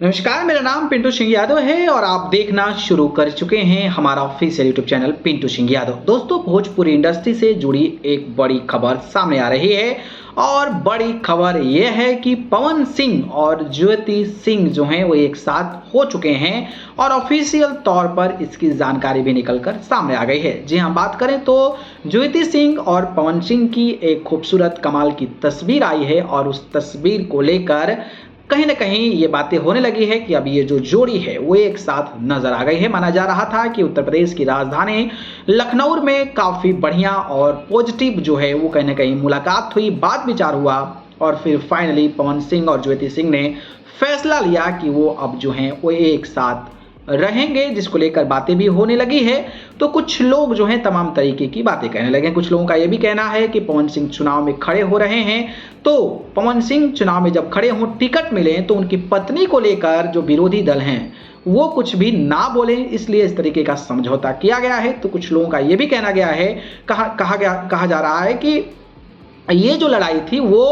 नमस्कार, मेरा नाम पिंटू सिंह यादव है और आप देखना शुरू कर चुके हैं हमारा official YouTube channel Pintu Singh Yadav. दोस्तों, भोजपुरी इंडस्ट्री से जुड़ी एक बड़ी खबर सामने आ रही है और बड़ी खबर यह है कि पवन सिंह और ज्योति सिंह जो हैं वो एक साथ हो चुके हैं और ऑफिशियल तौर पर इसकी जानकारी भी निकलकर सामने आ गई है। जी हाँ, बात करें तो ज्योति सिंह और पवन सिंह की एक खूबसूरत कमाल की तस्वीर आई है और उस तस्वीर को लेकर कहीं ना कहीं ये बातें होने लगी है कि अब ये जो जोड़ी है वो एक साथ नजर आ गई है। माना जा रहा था कि उत्तर प्रदेश की राजधानी लखनऊ में काफी बढ़िया और पॉजिटिव जो है वो कहीं ना कहीं मुलाकात हुई, बात विचार हुआ और फिर फाइनली पवन सिंह और ज्योति सिंह ने फैसला लिया कि वो अब जो हैं वो एक साथ रहेंगे, जिसको लेकर बातें भी होने लगी है। तो कुछ लोग जो हैं तमाम तरीके की बातें कहने लगे। कुछ लोगों का यह भी कहना है कि पवन सिंह चुनाव में खड़े हो रहे हैं, तो पवन सिंह चुनाव में जब खड़े हों, टिकट मिले तो उनकी पत्नी को लेकर जो विरोधी दल हैं वो कुछ भी ना बोले, इसलिए इस तरीके का समझौता किया गया है। तो कुछ लोगों का यह भी कहना गया है, कहा जा रहा है कि ये जो लड़ाई थी वो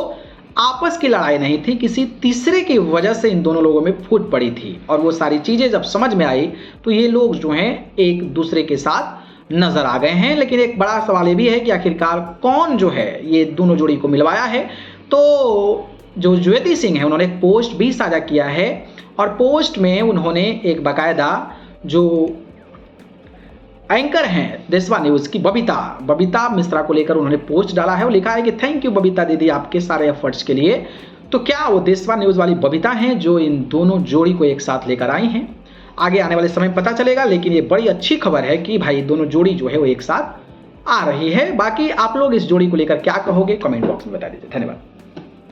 आपस की लड़ाई नहीं थी, किसी तीसरे की वजह से इन दोनों लोगों में फूट पड़ी थी और वो सारी चीजें जब समझ में आई तो ये लोग जो हैं एक दूसरे के साथ नजर आ गए हैं। लेकिन एक बड़ा सवाल ये भी है कि आखिरकार कौन जो है ये दोनों जोड़ी को मिलवाया है। तो जो ज्योति सिंह है उन्होंने एक पोस्ट भी साझा किया है और पोस्ट में उन्होंने एक बाकायदा जो एंकर हैं देशवा न्यूज की बबीता मिश्रा को लेकर उन्होंने पोस्ट डाला है और लिखा है कि थैंक यू बबीता दीदी आपके सारे एफर्ट्स के लिए। तो क्या वो देशवा न्यूज वाली बबीता हैं जो इन दोनों जोड़ी को एक साथ लेकर आई हैं? आगे आने वाले समय पता चलेगा, लेकिन ये बड़ी अच्छी खबर है कि भाई दोनों जोड़ी जो है वो एक साथ आ रही है। बाकी आप लोग इस जोड़ी को लेकर क्या कहोगे, कमेंट बॉक्स में बता दीजिए। धन्यवाद।